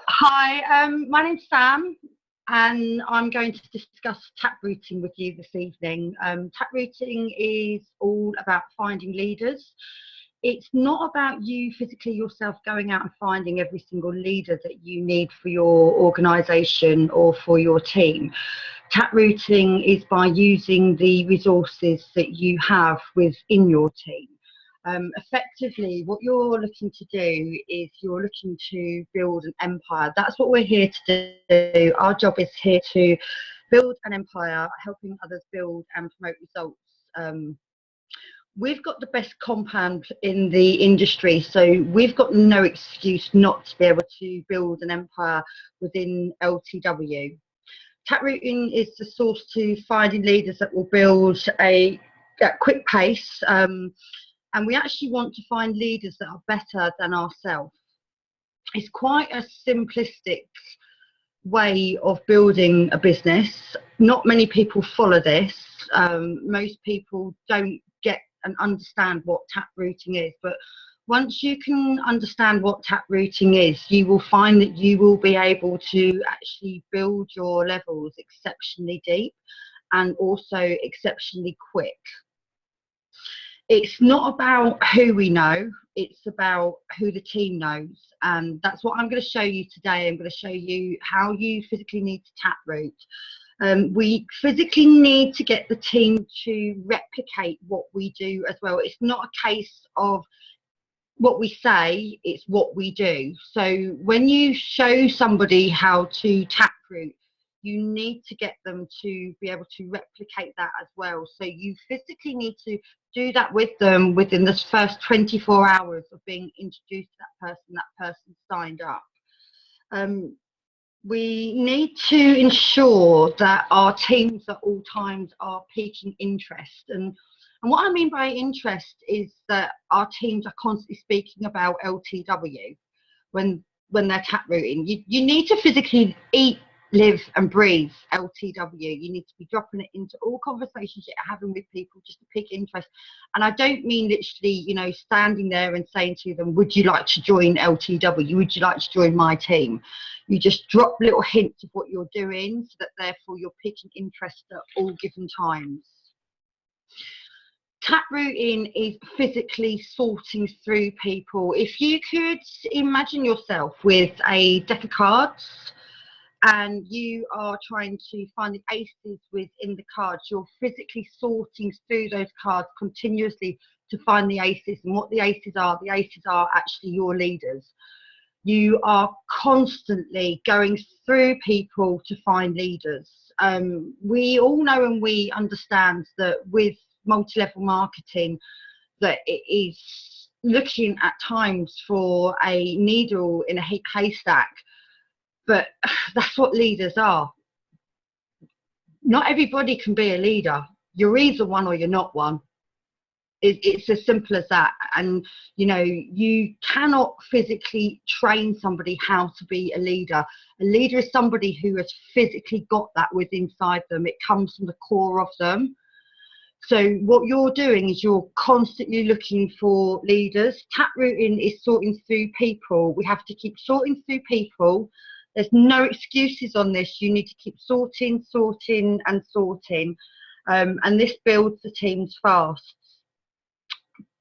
Hi, my name's Sam, and I'm going to discuss taprooting with you this evening. Taprooting is all about finding leaders. It's not about you physically yourself going out and finding every single leader that you need for your organisation or for your team. Taprooting is by using the resources that you have within your team. Effectively, what you're looking to do is you're looking to build an empire. That's what we're here to do. Our job is here to build an empire, helping others build and promote results. We've got the best compound in the industry, so we've got no excuse not to be able to build an empire within LTW. Taprooting is the source to finding leaders that will build at quick pace. And we actually want to find leaders that are better than ourselves. It's quite a simplistic way of building a business. Not many people follow this. Most people don't get and understand what taprooting is, but once you can understand what taprooting is, you will find that you will be able to actually build your levels exceptionally deep and also exceptionally quick. It's not about who we know, it's about who the team knows. And that's what I'm going to show you today. I'm going to show you how you physically need to taproot. We physically need to get the team to replicate what we do as well. It's not a case of what we say, it's what we do. So when you show somebody how to taproot, you need to get them to be able to replicate that as well. So you physically need to do that with them within the first 24 hours of being introduced to that person signed up. We need to ensure that our teams at all times are piquing interest. And what I mean by interest is that our teams are constantly speaking about LTW when they're taprooting. You need to physically eat, live and breathe LTW. You need to be dropping it into all conversations you're having with people just to pick interest. And I don't mean literally, standing there and saying to them, would you like to join LTW? Would you like to join my team? You just drop little hints of what you're doing so that therefore you're picking interest at all given times. Taprooting is physically sorting through people. If you could imagine yourself with a deck of cards and you are trying to find the aces within the cards, you're physically sorting through those cards continuously to find the aces. And what the aces are actually your leaders. You are constantly going through people to find leaders. We all know and we understand that with multi-level marketing, that it is looking at times for a needle in a haystack. But that's what leaders are. Not everybody can be a leader. You're either one or you're not one. It's as simple as that. And, you cannot physically train somebody how to be a leader. A leader is somebody who has physically got that within inside them. It comes from the core of them. So what you're doing is you're constantly looking for leaders. Taprooting is sorting through people. We have to keep sorting through people. There's no excuses on this. You need to keep sorting and sorting. And this builds the teams fast.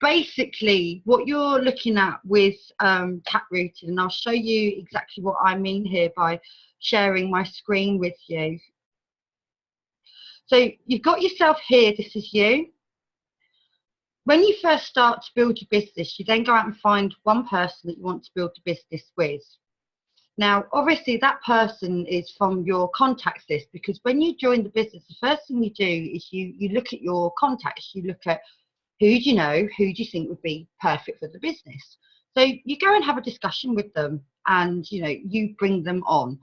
Basically, what you're looking at with taprooting, and I'll show you exactly what I mean here by sharing my screen with you. So you've got yourself here, this is you. When you first start to build your business, you then go out and find one person that you want to build the business with. Now, obviously, that person is from your contacts list, because when you join the business, the first thing you do is you look at your contacts. You look at who do you know, who do you think would be perfect for the business. So you go and have a discussion with them and, you bring them on.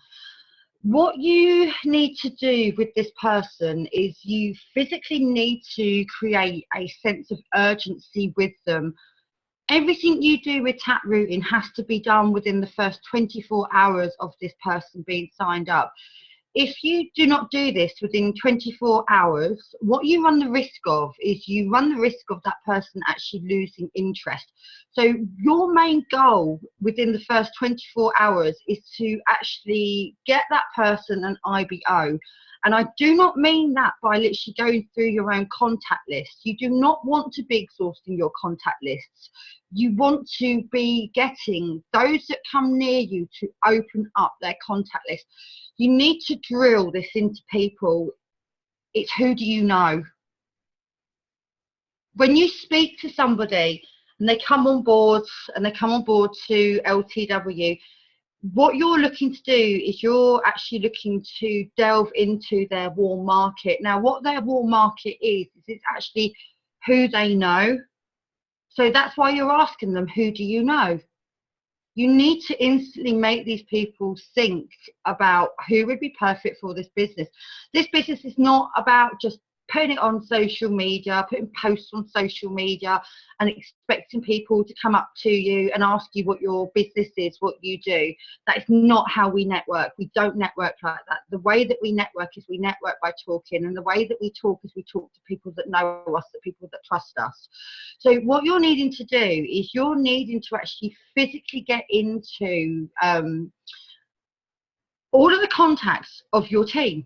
What you need to do with this person is you physically need to create a sense of urgency with them. Everything you do with taprooting has to be done within the first 24 hours of this person being signed up. if you do not do this within 24 hours, what you run the risk of is you run the risk of that person actually losing interest. So your main goal within the first 24 hours is to actually get that person an IBO. And I do not mean that by literally going through your own contact list. You do not want to be exhausting your contact lists. You want to be getting those that come near you to open up their contact list. You need to drill this into people. It's who do you know? When you speak to somebody and they come on board to LTW, what you're looking to do is you're actually looking to delve into their warm market. Now, what their warm market is it's actually who they know. So that's why you're asking them, who do you know? You need to instantly make these people think about who would be perfect for this business. This business is not about just putting it on social media, putting posts on social media and expecting people to come up to you and ask you what your business is, what you do. That is not how we network. We don't network like that. The way that we network is we network by talking, and the way that we talk is we talk to people that know us, the people that trust us. So what you're needing to do is you're needing to actually physically get into all of the contacts of your team.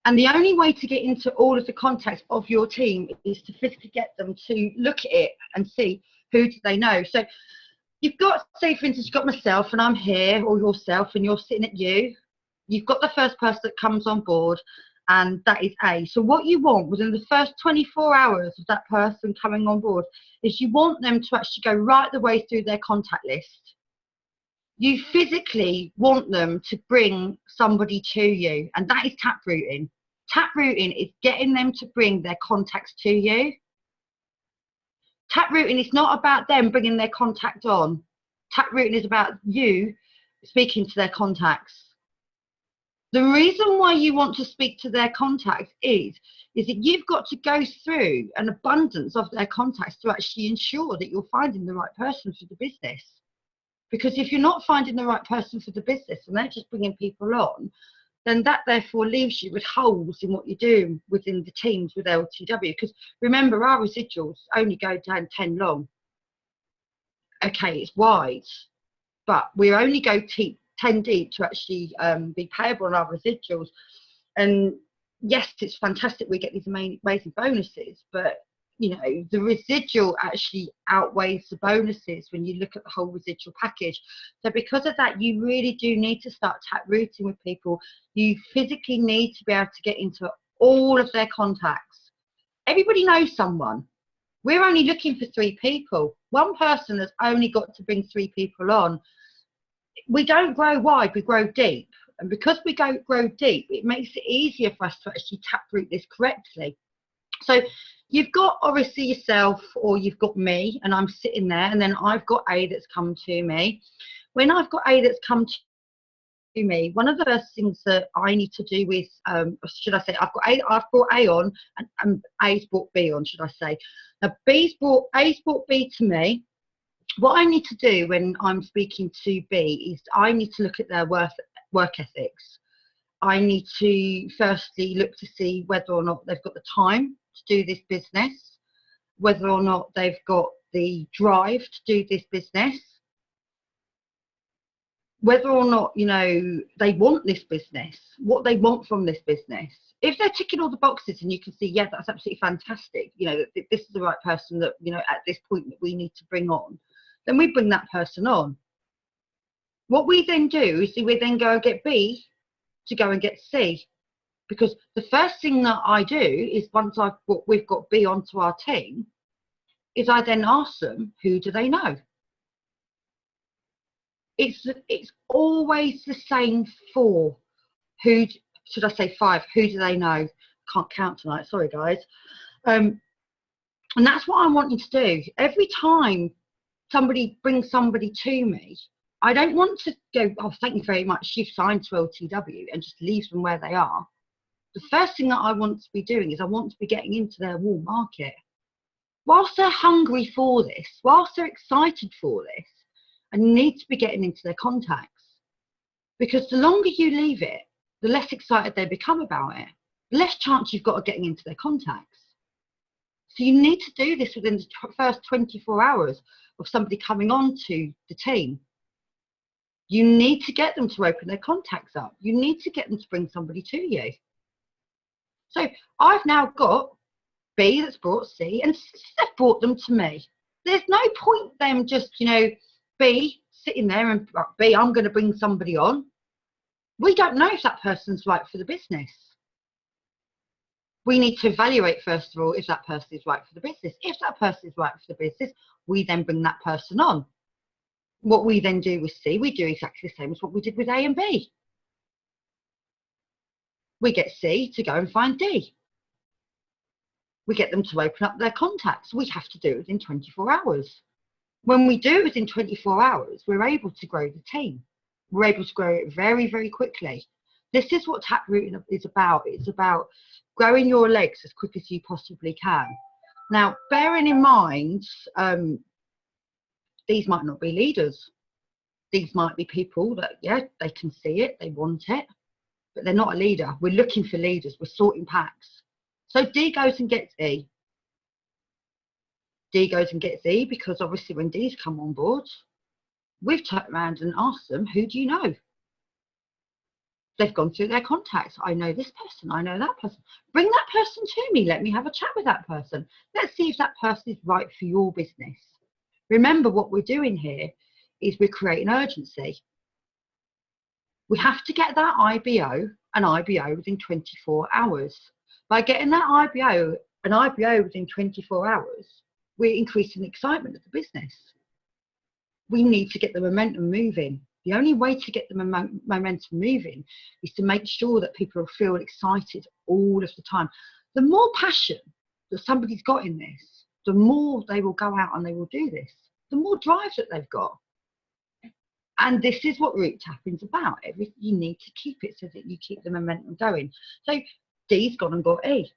And the only way to get into all of the contacts of your team is to physically get them to look at it and see who do they know. So you've got, say for instance, you've got myself and I'm here, or yourself and you're sitting at you. You've got the first person that comes on board, and that is A. So what you want within the first 24 hours of that person coming on board is you want them to actually go right the way through their contact list. You physically want them to bring somebody to you, and that is taprooting. Taprooting is getting them to bring their contacts to you. Taprooting is not about them bringing their contact on. Taprooting is about you speaking to their contacts. The reason why you want to speak to their contacts is that you've got to go through an abundance of their contacts to actually ensure that you're finding the right person for the business. Because if you're not finding the right person for the business and they're just bringing people on, then that therefore leaves you with holes in what you're doing within the teams with LTW. Because remember, our residuals only go down 10 long. Okay, it's wide, but we only go 10 deep to actually be payable on our residuals. And yes, it's fantastic we get these amazing bonuses, but you know, the residual actually outweighs the bonuses when you look at the whole residual package. So because of that, you really do need to start taprooting with people. You physically need to be able to get into all of their contacts. Everybody knows someone. We're only looking for 3 people. One person has only got to bring 3 people on. We don't grow wide, we grow deep. And because we grow deep, it makes it easier for us to actually taproot this correctly. So you've got obviously yourself, or you've got me, and I'm sitting there, and then I've got A that's come to me. When I've got A that's come to me, one of the first things that I need to do is, should I say, I've brought A on, and A's brought B on, should I say. Now A's brought B to me. What I need to do when I'm speaking to B is I need to look at their work ethics. I need to firstly look to see whether or not they've got the time to do this business, whether or not they've got the drive to do this business, whether or not, you know, they want this business, what they want from this business. If they're ticking all the boxes and you can see, yeah, that's absolutely fantastic, you know, that this is the right person that, you know, at this point that we need to bring on, then we bring that person on. What we then do is we then go and get B to go and get C. Because the first thing that I do is once we've got B onto our team, is I then ask them, who do they know? It's always the same 4. Who should I say 5? Who do they know? Can't count tonight. Sorry, guys. And that's what I'm wanting to do. Every time somebody brings somebody to me, I don't want to go, oh, thank you very much, you've signed to LTW, and just leave them where they are. The first thing that I want to be doing is I want to be getting into their warm market. Whilst they're hungry for this, whilst they're excited for this, I need to be getting into their contacts. Because the longer you leave it, the less excited they become about it, the less chance you've got of getting into their contacts. So you need to do this within the first 24 hours of somebody coming on to the team. You need to get them to open their contacts up. You need to get them to bring somebody to you. So I've now got B that's brought C, and they've brought them to me. There's no point them just, B sitting there and B, I'm going to bring somebody on. We don't know if that person's right for the business. We need to evaluate, first of all, if that person is right for the business. If that person is right for the business, we then bring that person on. What we then do with C, we do exactly the same as what we did with A and B. We get C to go and find D. We get them to open up their contacts. We have to do it within 24 hours. When we do it within 24 hours, we're able to grow the team. We're able to grow it very, very quickly. This is what taprooting is about. It's about growing your legs as quick as you possibly can. Now, bearing in mind, these might not be leaders. These might be people that, yeah, they can see it, they want it, but they're not a leader. We're looking for leaders. We're sorting packs. So D goes and gets E. D goes and gets E because obviously when D's come on board, we've turned around and asked them, who do you know? They've gone through their contacts. I know this person, I know that person. Bring that person to me. Let me have a chat with that person. Let's see if that person is right for your business. Remember, what we're doing here is we're creating urgency. We have to get that an IBO within 24 hours. By getting that an IBO within 24 hours, we're increasing the excitement of the business. We need to get the momentum moving. The only way to get the momentum moving is to make sure that people feel excited all of the time. The more passion that somebody's got in this, the more they will go out and they will do this, the more drive that they've got. And this is what root tapping's about. You need to keep it so that you keep the momentum going. So D's gone and got E.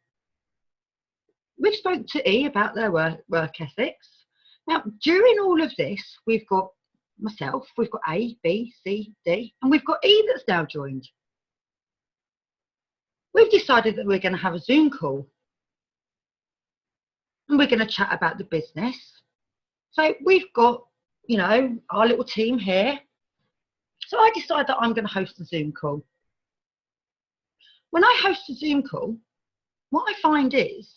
We've spoke to E about their work ethics. Now, during all of this, we've got myself, we've got A, B, C, D, and we've got E that's now joined. We've decided that we're going to have a Zoom call. And we're going to chat about the business. So we've got, our little team here. So I decide that I'm going to host a Zoom call. When I host a Zoom call, what I find is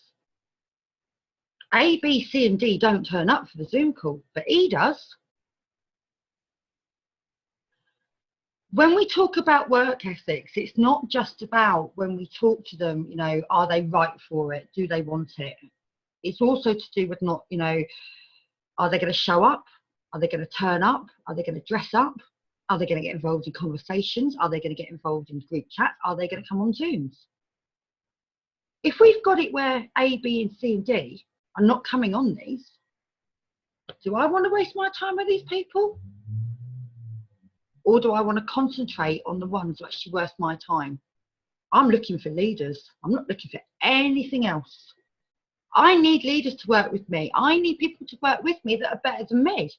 A, B, C, and D don't turn up for the Zoom call, but E does. When we talk about work ethics, it's not just about when we talk to them, are they right for it? Do they want it? It's also to do with are they going to show up? Are they going to turn up? Are they going to dress up? Are they going to get involved in conversations? Are they going to get involved in group chats? Are they going to come on Zooms? If we've got it where A, B, and C, and D are not coming on these, do I want to waste my time with these people? Or do I want to concentrate on the ones that are actually worth my time? I'm looking for leaders. I'm not looking for anything else. I need leaders to work with me. I need people to work with me that are better than me.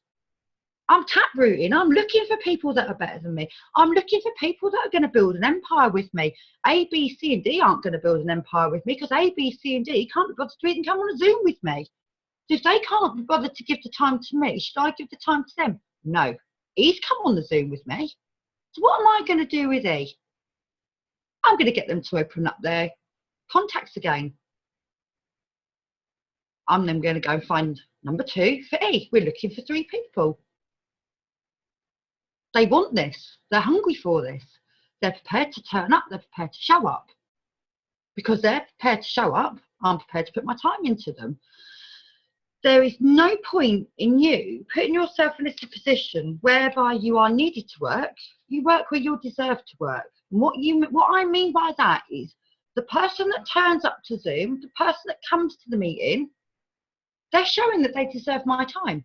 I'm taprooting. I'm looking for people that are better than me. I'm looking for people that are going to build an empire with me. A, B, C, and D aren't going to build an empire with me because A, B, C, and D can't be bothered to do it and come on a Zoom with me. So if they can't be bothered to give the time to me, should I give the time to them? No. E's come on the Zoom with me. So what am I going to do with E? I'm going to get them to open up their contacts again. I'm then going to go and find number 2 for E. We're looking for 3 people. They want this. They're hungry for this. They're prepared to turn up. They're prepared to show up. Because they're prepared to show up, I'm prepared to put my time into them. There is no point in you putting yourself in a position whereby you are needed to work. You work where you deserve to work. And what I mean by that is the person that turns up to Zoom, the person that comes to the meeting, they're showing that they deserve my time.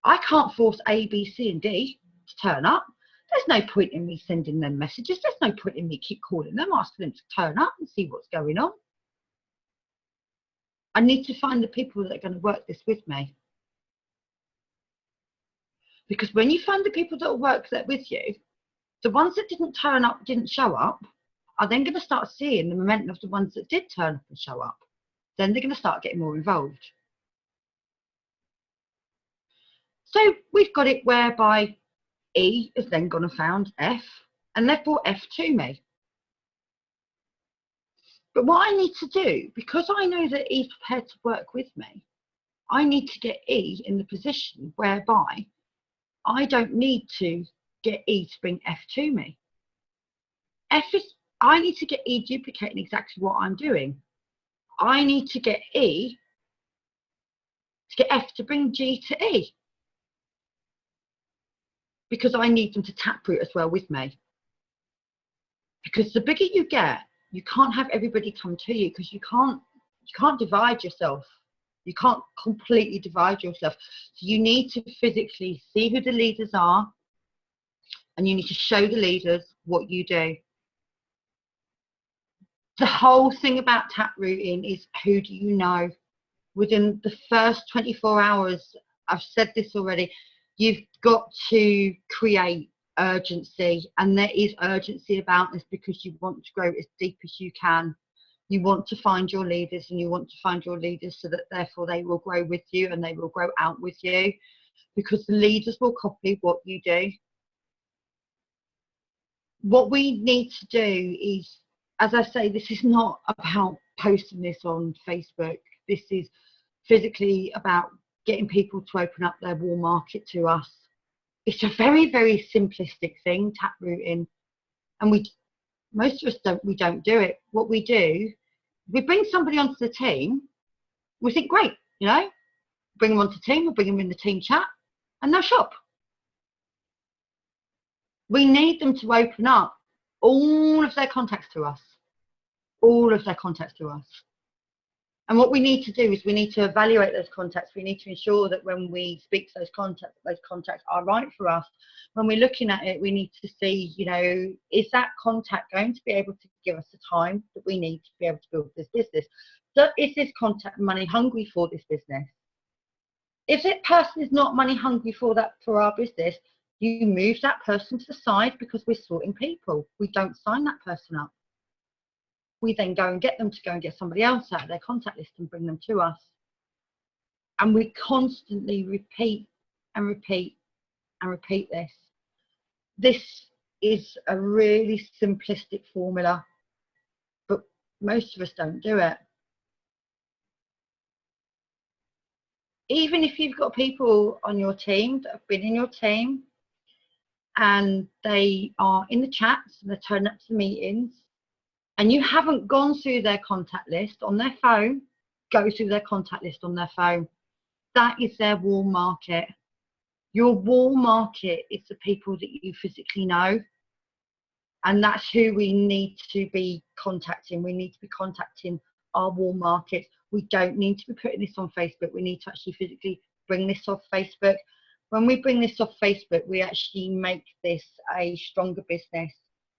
I can't force A, B, C, and D to turn up. There's no point in me sending them messages. There's no point in me keep calling them, asking them to turn up and see what's going on. I need to find the people that are going to work this with me. Because when you find the people that will work that with you, The ones that didn't turn up, didn't show up, are then going to start seeing the momentum of the ones that did turn up and show up. Then they're going to start getting more involved. So we've got it whereby E has then gone and found F, and they've brought F to me. But what I need to do, because I know that E's prepared to work with me, I need to get E in the position whereby I don't need to get E to bring F to me. I need to get E duplicating exactly what I'm doing. I need to get E to get F to bring G to E, because I need them to taproot as well with me. Because the bigger you get, you can't have everybody come to you, because you can't divide yourself. You can't completely divide yourself. So you need to physically see who the leaders are, and you need to show the leaders what you do. The whole thing about taprooting is, who do you know? Within the first 24 hours, I've said this already, you've got to create urgency, and there is urgency about this, because you want to grow as deep as you can. You want to find your leaders, and you want to find your leaders so that therefore they will grow with you and they will grow out with you, because the leaders will copy what you do. What we need to do is, as I say, this is not about posting this on Facebook. This is physically about getting people to open up their warm market to us. It's a very, very simplistic thing, taprooting, and most of us don't do it. What we do, we bring somebody onto the team. We think, great, you know, bring them onto the team. We'll bring them in the team chat, and they'll shop. We need them to open up all of their contacts to us, all of their contacts to us. And what we need to do is we need to evaluate those contacts. We need to ensure that when we speak to those contacts are right for us. When we're looking at it, we need to see, you know, is that contact going to be able to give us the time that we need to be able to build this business? So is this contact money hungry for this business? If that person is not money hungry for our business, you move that person to the side, because we're sorting people. We don't sign that person up. We then go and get them to go and get somebody else out of their contact list and bring them to us. And we constantly repeat and repeat and repeat this. This is a really simplistic formula, but most of us don't do it. Even if you've got people on your team that have been in your team and they are in the chats and they're turning up to meetings, and you haven't gone through their contact list on their phone, go through their contact list on their phone. That is their warm market. Your warm market is the people that you physically know. And that's who we need to be contacting. We need to be contacting our warm markets. We don't need to be putting this on Facebook. We need to actually physically bring this off Facebook. When we bring this off Facebook, we actually make this a stronger business.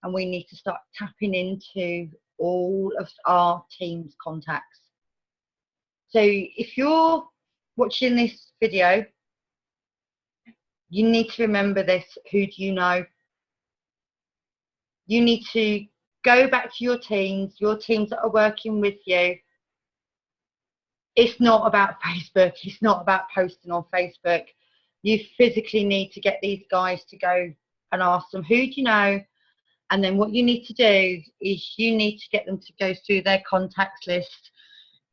And we need to start tapping into all of our team's contacts. So if you're watching this video, you need to remember this. Who do you know? You need to go back to your teams that are working with you. It's not about Facebook. It's not about posting on Facebook. You physically need to get these guys to go and ask them, who do you know? And then what you need to do is you need to get them to go through their contacts list.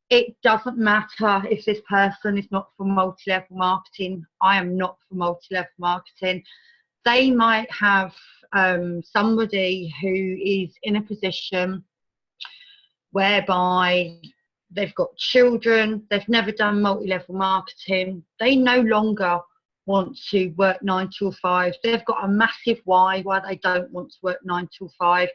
It doesn't matter if this person is not for multi-level marketing. I am not for multi-level marketing. They might have somebody who is in a position whereby they've got children, they've never done multi-level marketing, they no longer want to work 9 till 5. They've got a massive why they don't want to work 9 till 5.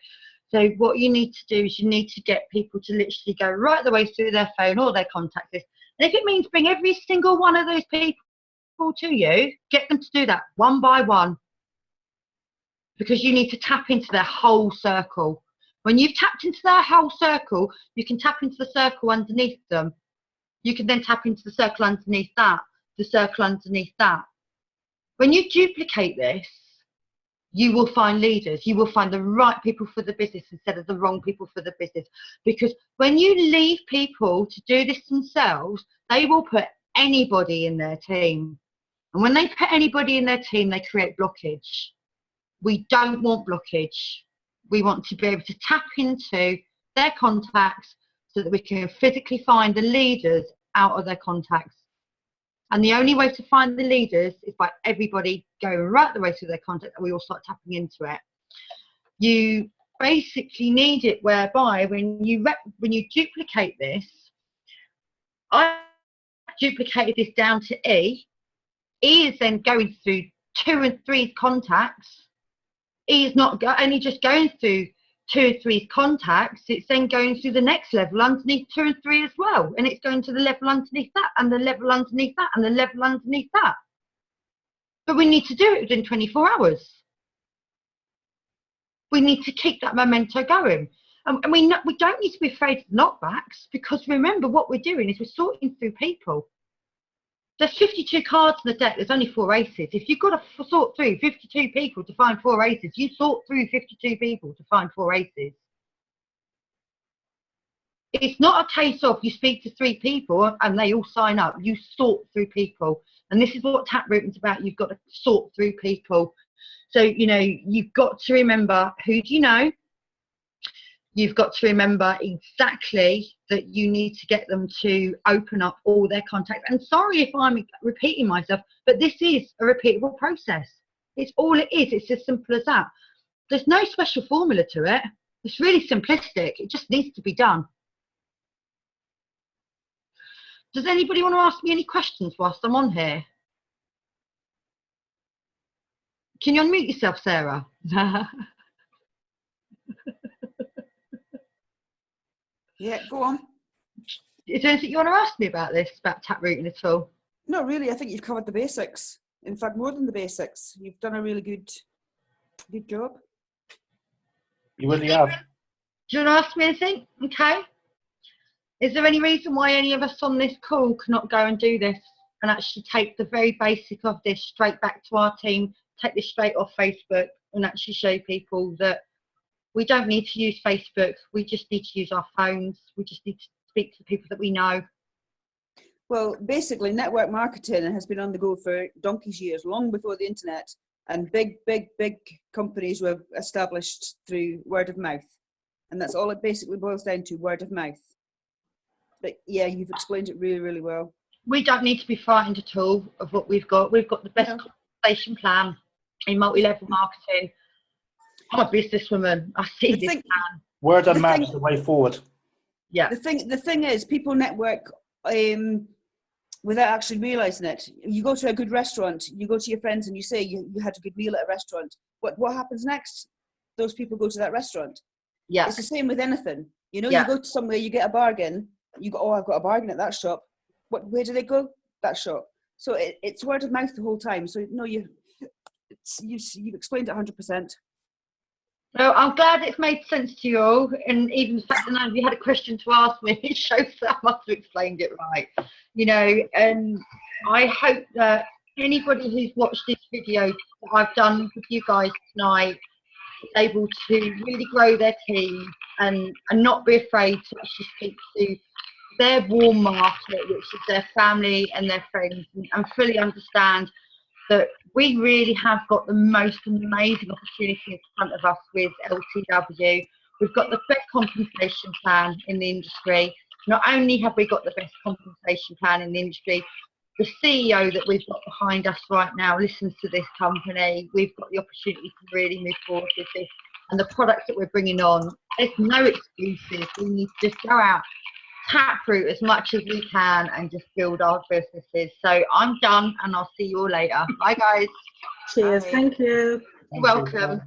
So what you need to do is you need to get people to literally go right the way through their phone or their contact list. And if it means bring every single one of those people to you, get them to do that one by one. Because you need to tap into their whole circle. When you've tapped into their whole circle, you can tap into the circle underneath them. You can then tap into the circle underneath that, the circle underneath that. When you duplicate this, you will find leaders. You will find the right people for the business instead of the wrong people for the business. Because when you leave people to do this themselves, they will put anybody in their team. And when they put anybody in their team, they create blockage. We don't want blockage. We want to be able to tap into their contacts so that we can physically find the leaders out of their contacts. And the only way to find the leaders is by everybody going right the way through their contacts, and we all start tapping into it. You basically need it whereby when you duplicate this, I duplicated this down to E. E is then going through 2 and 3 contacts. E is not only just going through 2 and 3 contacts, it's then going through the next level underneath 2 and 3 as well. And it's going to the level underneath that, and the level underneath that, and the level underneath that. But we need to do it within 24 hours. We need to keep that memento going. And we don't need to be afraid of knockbacks, because remember what we're doing is we're sorting through people. There's 52 cards in the deck, there's only 4 aces. If you've got to sort through 52 people to find 4 aces, you sort through 52 people to find 4 aces. It's not a case of you speak to 3 people and they all sign up. You sort through people. And this is what taprooting's about. You've got to sort through people. So, you know, you've got to remember, who do you know? You've got to remember exactly that you need to get them to open up all their contacts. And sorry if I'm repeating myself, but this is a repeatable process. It's all it is. It's as simple as that. There's no special formula to it. It's really simplistic. It just needs to be done. Does anybody want to ask me any questions whilst I'm on here? Can you unmute yourself, Sarah? Yeah, go on. Is there anything you want to ask me about this, about taprooting at all? No, really, I think you've covered the basics. In fact, more than the basics. You've done a really good job. You really have. Do you want to ask me anything? Okay. Is there any reason why any of us on this call cannot go and do this and actually take the very basic of this straight back to our team, take this straight off Facebook and actually show people that we don't need to use Facebook, we just need to use our phones, we just need to speak to the people that we know? Well, basically, network marketing has been on the go for donkey's years, long before the internet, and big companies were established through word of mouth. And that's all it basically boils down to, word of mouth. But yeah, you've explained it really, really well. We don't need to be frightened at all of what we've got. We've got the best compensation plan in multi-level marketing. I'm a businesswoman. I see this plan. Word of mouth is the way forward. Yeah. The thing is, people network without actually realising it. You go to a good restaurant, you go to your friends and you say you had a good meal at a restaurant. What happens next? Those people go to that restaurant. Yeah. It's the same with anything. You know, you go to somewhere, you get a bargain. You go, oh, I've got a bargain at that shop. Where do they go? That shop. So it's word of mouth the whole time. So no, you've explained it 100%. Well, I'm glad it's made sense to you all, and even the fact that none of you had a question to ask me, it shows that I must have explained it right. You know, and I hope that anybody who's watched this video that I've done with you guys tonight is able to really grow their team and not be afraid to actually speak to their warm market, which is their family and their friends, and fully understand that we really have got the most amazing opportunity in front of us with LTW. We've got the best compensation plan in the industry. Not only have we got the best compensation plan in the industry, the CEO that we've got behind us right now listens to this company. We've got the opportunity to really move forward with this. And the products that we're bringing on, there's no excuses. We need to just go out, taproot as much as we can and just build our businesses. So I'm done and I'll see you all later. Bye guys. Cheers. Bye. Thank you. You're welcome.